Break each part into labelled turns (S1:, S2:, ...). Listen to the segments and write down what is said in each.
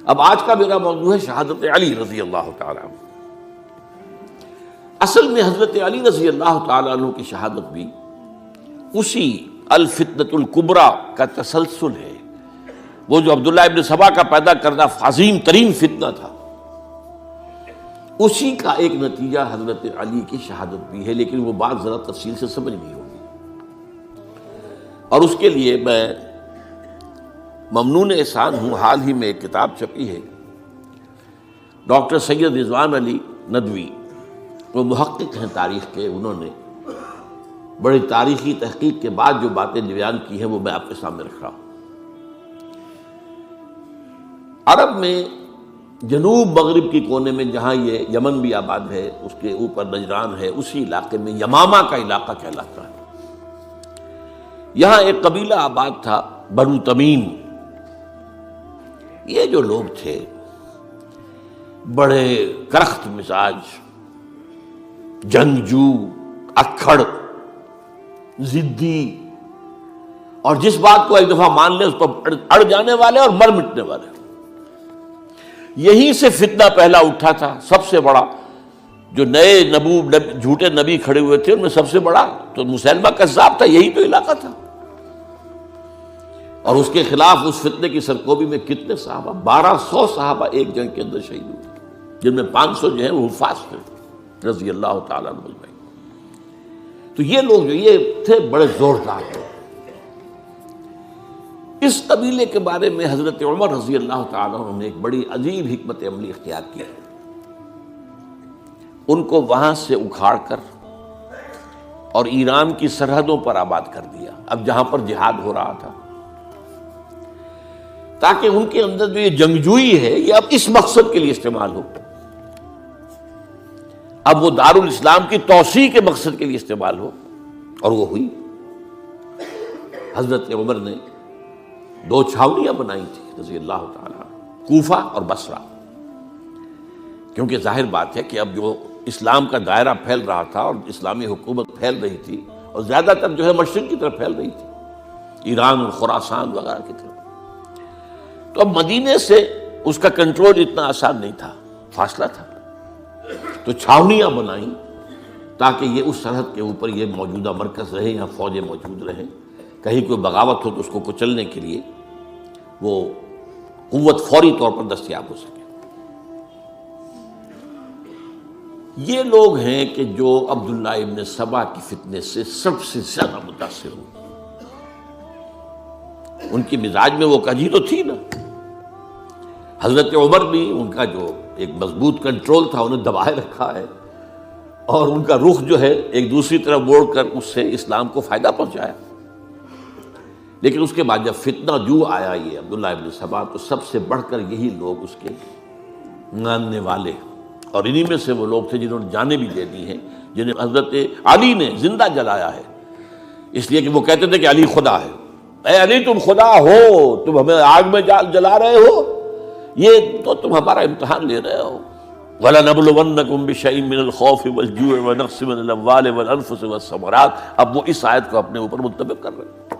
S1: اب آج کا میرا موضوع ہے شہادت علی رضی اللہ تعالیٰ عنہ۔ اصل میں حضرت علی رضی اللہ تعالیٰ عنہ کی شہادت بھی اسی الفتنۃ الکبریٰ کا تسلسل ہے۔ وہ جو عبداللہ ابن سبا کا پیدا کردہ عظیم ترین فتنہ تھا، اسی کا ایک نتیجہ حضرت علی کی شہادت بھی ہے، لیکن وہ بات ذرا تفصیل سے سمجھنی ہوگی۔ اور اس کے لیے میں ممنون احسان ہوں، حال ہی میں ایک کتاب چھپی ہے، ڈاکٹر سید رضوان علی ندوی، وہ محقق ہیں تاریخ کے، انہوں نے بڑی تاریخی تحقیق کے بعد جو باتیں بیان کی ہیں وہ میں آپ کے سامنے رکھ رہا ہوں۔ عرب میں جنوب مغرب کی کونے میں جہاں یہ یمن بھی آباد ہے، اس کے اوپر نجران ہے، اسی علاقے میں یمامہ کا علاقہ کہلاتا ہے۔ یہاں ایک قبیلہ آباد تھا، بنو تمیم۔ یہ جو لوگ تھے بڑے کرخت مزاج، جنگجو، اکھڑ، ضدی، اور جس بات کو ایک دفعہ مان لیں اس پر اڑ جانے والے اور مر مٹنے والے۔ یہیں سے فتنہ پہلا اٹھا تھا۔ سب سے بڑا جو نئے جھوٹے نبی کھڑے ہوئے تھے ان میں سب سے بڑا تو مسیلمہ کذاب تھا، یہی تو علاقہ تھا۔ اور اس کے خلاف اس فتنے کی سرکوبی میں کتنے صحابہ، 1200 صحابہ ایک جنگ کے اندر شہید ہوئے، جن میں 500 جو ہیں وہ حفاظ تھے رضی اللہ تعالیٰ عنہ اجمعین۔ تو یہ لوگ جو یہ تھے بڑے زوردار تھے۔ اس قبیلے کے بارے میں حضرت عمر رضی اللہ تعالیٰ عنہ نے ایک بڑی عجیب حکمت عملی اختیار کی۔ ان کو وہاں سے اکھاڑ کر اور ایران کی سرحدوں پر آباد کر دیا، اب جہاں پر جہاد ہو رہا تھا، تاکہ ان کے اندر جو یہ جنگجوئی ہے یہ اب اس مقصد کے لیے استعمال ہو، اب وہ دارالاسلام کی توسیع کے مقصد کے لیے استعمال ہو، اور وہ ہوئی۔ حضرت عمر نے 2 چھاؤنیاں بنائی تھی رضی اللہ تعالیٰ، کوفہ اور بصرہ، کیونکہ ظاہر بات ہے کہ اب جو اسلام کا دائرہ پھیل رہا تھا اور اسلامی حکومت پھیل رہی تھی، اور زیادہ تر جو ہے مشرق کی طرف پھیل رہی تھی، ایران اور خراسان وغیرہ کی طرف، تو اب مدینے سے اس کا کنٹرول اتنا آسان نہیں تھا، فاصلہ تھا، تو چھاؤنیاں بنائیں تاکہ یہ اس سرحد کے اوپر یہ موجودہ مرکز رہے، یہاں فوجیں موجود رہیں، کہیں کوئی بغاوت ہو تو اس کو کچلنے کے لیے وہ قوت فوری طور پر دستیاب ہو سکے۔ یہ لوگ ہیں کہ جو عبداللہ ابن سبا کی فتنے سے سب سے زیادہ متاثر ہوئے۔ ان کی مزاج میں وہ کجی تو تھی نا۔ حضرت عمر بھی ان کا جو ایک مضبوط کنٹرول تھا انہیں دبائے رکھا ہے، اور ان کا رخ جو ہے ایک دوسری طرف موڑ کر اس سے اسلام کو فائدہ پہنچایا۔ لیکن اس کے بعد جب فتنہ جو آیا یہ عبداللہ ابن سبا، تو سب سے بڑھ کر یہی لوگ اس کے ماننے والے، اور انہی میں سے وہ لوگ تھے جنہوں نے جانیں بھی دے دی ہیں، جنہیں حضرت علی نے زندہ جلایا ہے، اس لیے کہ وہ کہتے تھے کہ علی خدا ہے۔ اے علی تم خدا ہو، تم ہمیں آگ میں جلا رہے ہو، یہ تو تم ہمارا امتحان لے رہے ہو۔ وَلَنَبْلُوَنَّكُمْ بِشَيْءٍ مِّنَ الْخَوْفِ وَالْجُوعِ وَنَقْصٍ مِّنَ الْأَمْوَالِ وَالْأَنفُسِ وَالثَّمَرَاتِ۔ اب وہ اس آیت کو اپنے اوپر منطبق کر رہے ہیں۔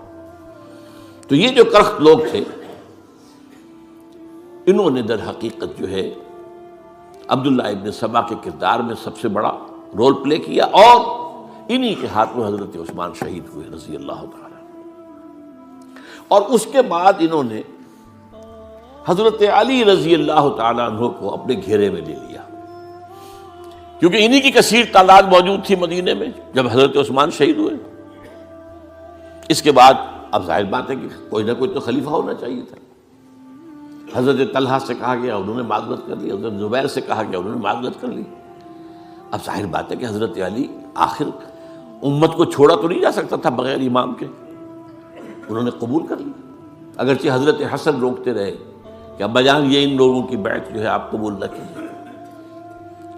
S1: تو یہ جو کرخت لوگ تھے، انہوں نے در حقیقت جو ہے عبداللہ ابن سبا کے کردار میں سب سے بڑا رول پلے کیا، اور انہی کے ہاتھوں حضرت عثمان شہید ہوئے رضی اللہ تعالیٰ۔ اور اس کے بعد انہوں نے حضرت علی رضی اللہ تعالیٰ عنہ کو اپنے گھیرے میں لے لیا، کیونکہ انہی کی کثیر تعداد موجود تھی مدینے میں جب حضرت عثمان شہید ہوئے۔ اس کے بعد اب ظاہر بات ہے کہ کوئی نہ کوئی تو خلیفہ ہونا چاہیے تھا۔ حضرت طلحہ سے کہا گیا، انہوں نے معذرت کر لی، حضرت زبیر سے کہا گیا، انہوں نے معذرت کر لی۔ اب ظاہر بات ہے کہ حضرت علی آخر امت کو چھوڑا تو نہیں جا سکتا تھا بغیر امام کے، انہوں نے قبول کر لی، اگرچہ حضرت حسن روکتے رہے کہ ابا جان یہ ان لوگوں کی بیعت جو ہے آپ قبول نہ کیجیے۔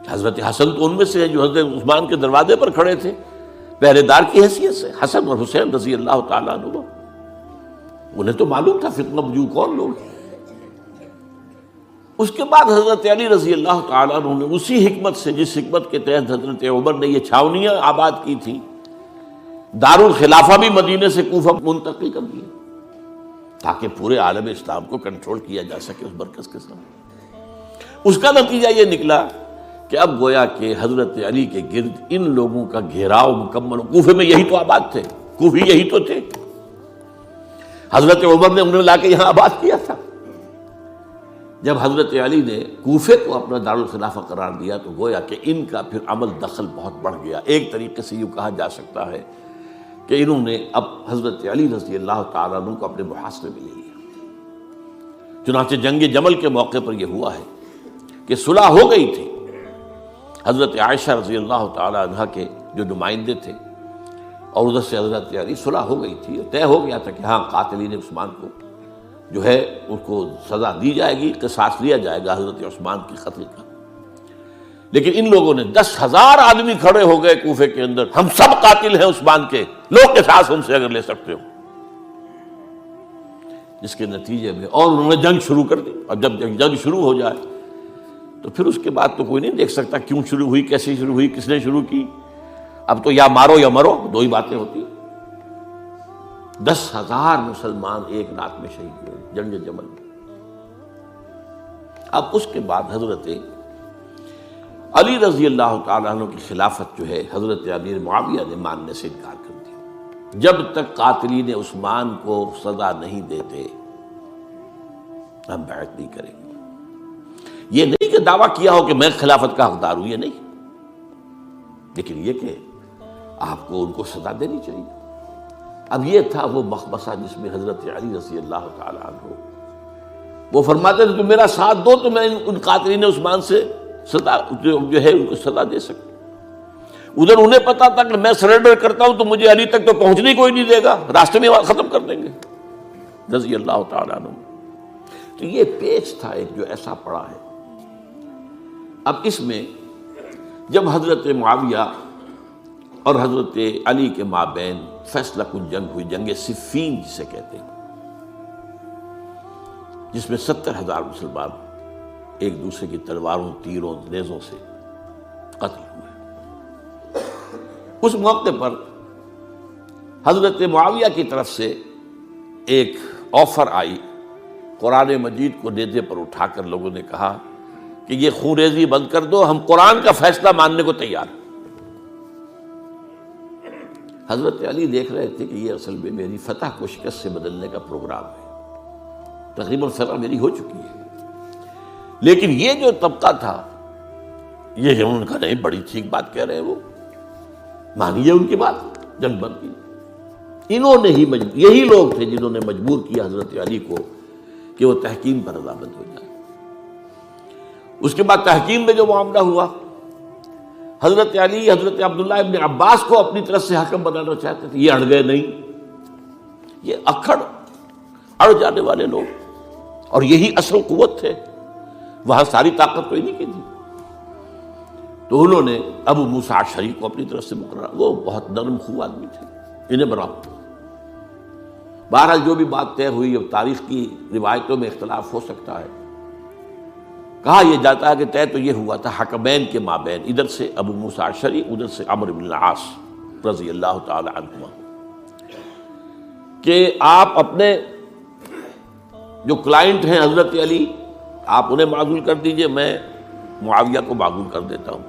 S1: حضرت حسن تو ان میں سے ہیں جو حضرت عثمان کے دروازے پر کھڑے تھے پہرے دار کی حیثیت سے، حسن اور حسین رضی اللہ تعالیٰ عنہ، انہیں تو معلوم تھا فتنہ جو کون لوگ ہیں۔ اس کے بعد حضرت علی رضی اللہ تعالیٰ عنہ نے اسی حکمت سے، جس حکمت کے تحت حضرت عمر نے یہ چھاونیاں آباد کی تھیں، دارالخلافہ بھی مدینے سے کوفہ منتقل کر دیا، تاکہ پورے عالم اسلام کو کنٹرول کیا جا سکے اس مرکز کے ساتھ۔ اس کا نتیجہ یہ نکلا کہ اب گویا کہ حضرت علی کے گرد ان لوگوں کا گھیراؤ مکمل، کوفے میں یہی تو آباد تھے، کوفی یہی تو تھے، حضرت عمر نے انہیں لا کے یہاں آباد کیا تھا۔ جب حضرت علی نے کوفے کو اپنا دارالخلافہ قرار دیا تو گویا کہ ان کا پھر عمل دخل بہت بڑھ گیا۔ ایک طریقے سے یوں کہا جا سکتا ہے کہ انہوں نے اب حضرت علی رضی اللہ تعالیٰ عنہ کو اپنے محاصرے میں لے لیا۔ چنانچہ جنگ جمل کے موقع پر یہ ہوا ہے کہ صلح ہو گئی تھی، حضرت عائشہ رضی اللہ تعالیٰ عنہ کے جو نمائندے تھے اور ادھر سے حضرت علی، صلح ہو گئی تھی، طے ہو گیا تھا کہ ہاں قاتلین عثمان کو جو ہے ان کو سزا دی جائے گی، قصاص لیا جائے گا حضرت عثمان کی قتل کا۔ لیکن ان لوگوں نے 10,000 آدمی کھڑے ہو گئے کوفے کے اندر، ہم سب قاتل ہیں عثمان کے، لو قصاص ان سے اگر لے سکتے ہو، جس کے نتیجے میں اور انہوں نے جنگ شروع کر دی۔ اور جب جنگ شروع ہو جائے تو پھر اس کے بعد تو کوئی نہیں دیکھ سکتا کیوں شروع ہوئی، کیسے شروع ہوئی، کس نے شروع کی۔ اب تو یا مارو یا مرو، دو ہی باتیں ہوتی۔ 10,000 مسلمان ایک رات میں شہید ہوئے جنگ جمل میں۔ اب اس کے بعد حضرت علی رضی اللہ تعالیٰ عنہ کی خلافت جو ہے حضرت امیر معاویہ نے ماننے سے انکار کر دیا۔ جب تک قاتلین عثمان کو سزا نہیں دیتے ہم بیعت نہیں کریں گے۔ یہ نہیں کہ دعویٰ کیا ہو کہ میں خلافت کا حقدار ہوں، یہ نہیں، لیکن یہ کہ آپ کو ان کو سزا دینی چاہیے۔ اب یہ تھا وہ مخمصہ جس میں حضرت علی رضی اللہ تعالیٰ عنہ وہ فرماتے تھے تم میرا ساتھ دو تو میں ان قاتلین عثمان سے سزا جو ہے ان کو سزا دے سکتا۔ ادھر انہیں پتا تھا کہ میں سرنڈر کرتا ہوں تو مجھے علی تک تو پہنچنے کوئی نہیں دے گا، راستے میں ختم کر دیں گے رضی اللہ تعالیٰ عنہ۔ تو یہ پیچ تھا ایک جو ایسا پڑا ہے۔ اب اس میں جب حضرت معاویہ اور حضرت علی کے مابین فیصلہ کن جنگ ہوئی، جنگ صفین جسے کہتے ہیں، جس میں 70,000 مسلمان ایک دوسرے کی تلواروں، تیروں، نیزوں سے قتل ہوئے۔ اس موقع پر حضرت معاویہ کی طرف سے ایک آفر آئی، قرآن مجید کو نیزے پر اٹھا کر لوگوں نے کہا کہ یہ خون ریزی بند کر دو، ہم قرآن کا فیصلہ ماننے کو تیار ہیں۔ حضرت علی دیکھ رہے تھے کہ یہ اصل میں میری فتح کو شکست سے بدلنے کا پروگرام ہے، تقریباً فتح میری ہو چکی ہے، لیکن یہ جو طبقہ تھا یہ انہوں نے کہا نہیں بڑی ٹھیک بات کہہ رہے ہیں، وہ مانیے ان کی بات، جنگ بند کی۔ انہوں نے ہی یہی لوگ تھے جنہوں نے مجبور کیا حضرت علی کو کہ وہ تحکیم پر رضامند ہو جائے۔ اس کے بعد تحکیم میں جو معاملہ ہوا، حضرت علی حضرت عبداللہ ابن عباس کو اپنی طرف سے حکم بنانا چاہتے تھے، یہ اڑ گئے نہیں۔ یہ اڑ جانے والے لوگ، اور یہی اصل قوت تھے، وہاں ساری طاقت تو انہیں کی تھی۔ تو انہوں نے ابو موسیٰ اشعری کو اپنی طرف سے مقرر، وہ بہت نرم خو آدمی تھے، انہیں بناؤ۔ بہرحال جو بھی بات طے ہوئی، اب تاریخ کی روایتوں میں اختلاف ہو سکتا ہے، کہا یہ جاتا ہے کہ طے تو یہ ہوا تھا حکمین کے مابین، ادھر سے ابو موسیٰ اشعری، ادھر سے عمرو بن العاص رضی اللہ تعالی عنہما، کہ آپ اپنے جو کلائنٹ ہیں حضرت علی آپ انہیں معزول کر دیجئے، میں معاویہ کو معزول کر دیتا ہوں،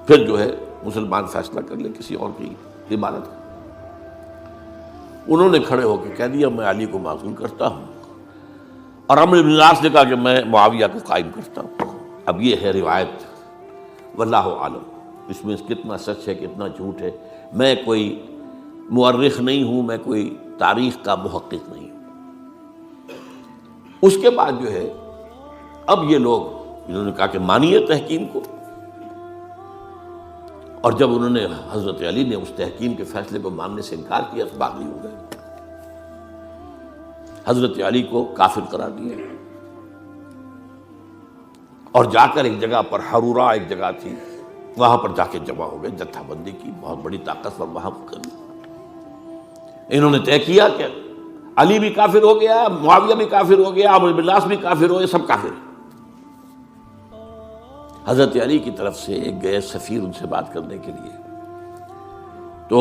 S1: پھر جو ہے مسلمان فیصلہ کر لیں کسی اور کی عمارت۔ انہوں نے کھڑے ہو کے کہہ دیا میں علی کو معزول کرتا ہوں، اور عمرو بن العاص نے کہا کہ میں معاویہ کو قائم کرتا ہوں۔ اب یہ ہے روایت، واللہ عالم اس میں کتنا سچ ہے کتنا جھوٹ ہے، میں کوئی مورخ نہیں ہوں، میں کوئی تاریخ کا محقق نہیں ہوں۔ اس کے بعد جو ہے اب یہ لوگ انہوں نے کہا کہ مانیے تحکیم کو، اور جب انہوں نے حضرت علی نے اس تحکیم کے فیصلے کو ماننے سے انکار کیا تو باغی ہو گئے، حضرت علی کو کافر قرار دیا، اور جا کر ایک جگہ پر حرورہ ایک جگہ تھی وہاں پر جا کے جمع ہو گئے، جتھا بندی کی، بہت بڑی طاقت پر وہاں کری۔ انہوں نے طے کیا کہ علی بھی کافر ہو گیا، معاویہ بھی کافر ہو گیا، عمرو بن العاص بھی کافر ہو گئے، سب کافر ہیں۔ حضرت علی کی طرف سے ایک گئے سفیر ان سے بات کرنے کے لیے، تو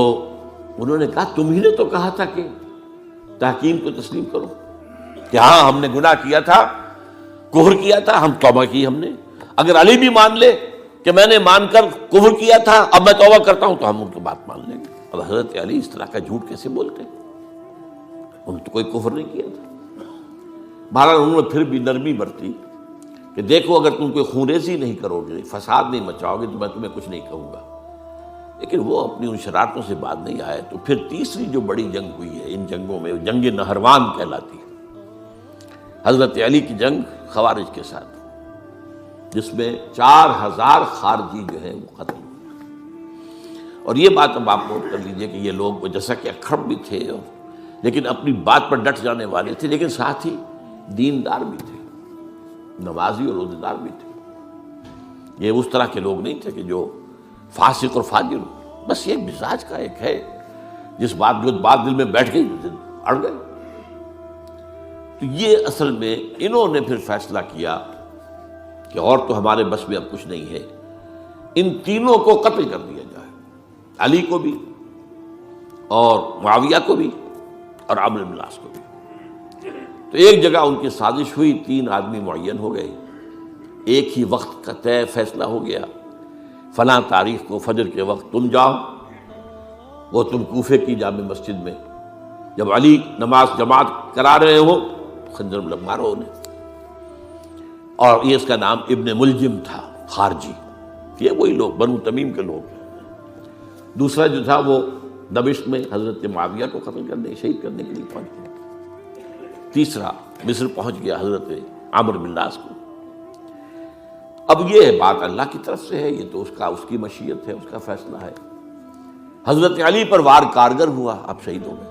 S1: انہوں نے کہا تم ہی نے تو کہا تھا کہ تحکیم کو تسلیم کرو، کہ ہاں ہم نے گناہ کیا تھا، کفر کیا تھا، ہم توبہ کی ہم نے. اگر علی بھی مان لے کہ میں نے مان کر کفر کیا تھا اب میں توبہ کرتا ہوں تو ہم ان کی بات مان لیں گے. اب حضرت علی اس طرح کا جھوٹ کیسے بولتے؟ انہوں نے تو کوئی کفر نہیں کیا تھا. بہرحال انہوں نے پھر بھی نرمی برتی کہ دیکھو اگر تم کوئی خونریزی نہیں کرو گے، فساد نہیں مچاؤ گے تو میں تمہیں کچھ نہیں کہوں گا. لیکن وہ اپنی ان شرارتوں سے بعد نہیں آئے. تو پھر تیسری جو بڑی جنگ ہوئی ہے ان جنگوں میں، جنگ نہروان کہلاتی ہے، حضرت علی کی جنگ خوارج کے ساتھ، جس میں 4000 خارجی جو ہیں وہ ختم ہوئے. اور یہ بات اب آپ نوٹ کر لیجئے کہ یہ لوگ جیسا کہ اکھڑ بھی تھے لیکن اپنی بات پر ڈٹ جانے والے تھے، لیکن ساتھ ہی دیندار بھی تھے، نمازی اور روزہ دار بھی تھے. یہ اس طرح کے لوگ نہیں تھے کہ جو فاسق اور فاجر ہو. بس یہ مزاج کا ایک ہے، جو بات دل میں بیٹھ گئی اڑ گئے. تو یہ اصل میں انہوں نے پھر فیصلہ کیا کہ اور تو ہمارے بس میں اب کچھ نہیں ہے، ان تینوں کو قتل کر دیا جائے، علی کو بھی اور معاویہ کو بھی اور عمرو بن العاص کو بھی. تو ایک جگہ ان کی سازش ہوئی، 3 آدمی معین ہو گئے، ایک ہی وقت کا طے فیصلہ ہو گیا، فلاں تاریخ کو فجر کے وقت تم جاؤ، وہ تم کوفے کی جامع مسجد میں، جب علی نماز جماعت کرا رہے ہو خنجر مارو انہیں. اور یہ اس کا نام ابن ملجم تھا، خارجی. یہ وہی لوگ بنو تمیم کے لوگ. دوسرا جو تھا وہ دمشق میں حضرت معاویہ کو قتل کرنے، شہید کرنے کے لیے پہنچ گیا. تیسرا مصر پہنچ گیا حضرت عمرو بن العاص کو. اب یہ بات اللہ کی طرف سے ہے، یہ تو اس کی مشیت ہے، اس کا فیصلہ ہے. حضرت علی پر وار کارگر ہوا، اب شہید ہو گئے.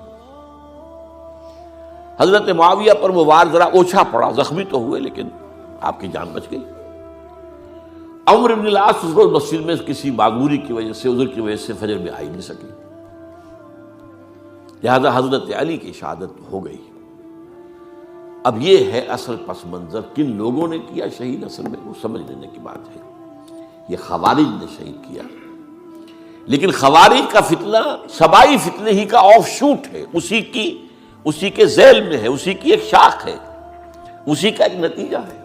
S1: حضرت معاویہ پر وہ وار ذرا اوچھا پڑا، زخمی تو ہوئے لیکن آپ کی جان بچ گئی. عمرو بن العاص اس روز مسجد میں کسی معذوری کی وجہ سے، عذر کی وجہ سے فجر میں آئی نہیں سکی، لہذا حضرت علی کی شہادت ہو گئی. اب یہ ہے اصل پس منظر، کن لوگوں نے کیا شہید، اصل میں وہ سمجھ لینے کی بات ہے. یہ خوارج نے شہید کیا، لیکن خوارج کا فتنہ سبائی فتنے ہی کا آف شوٹ ہے، اسی کے ذیل میں ہے، اسی کی ایک شاخ ہے، اسی کا ایک نتیجہ ہے.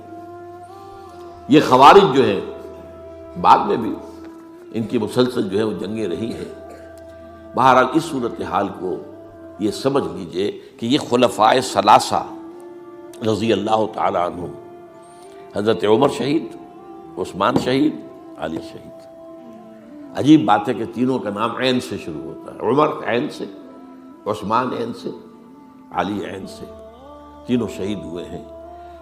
S1: یہ خوارج جو ہے بعد میں بھی ان کی مسلسل جو ہے وہ جنگیں رہی ہیں. بہرحال اس صورتحال کو یہ سمجھ لیجئے کہ یہ خلفائے ثلاثہ رضی اللہ تعالی عنہم، حضرت عمر شہید، عثمان شہید، علی شہید. عجیب بات ہے کہ تینوں کا نام عین سے شروع ہوتا ہے، عمر عین سے، عثمان عین سے، علی عین سے. تینوں شہید ہوئے ہیں.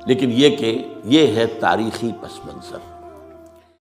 S1: لیکن یہ کہ یہ ہے تاریخی پس منظر.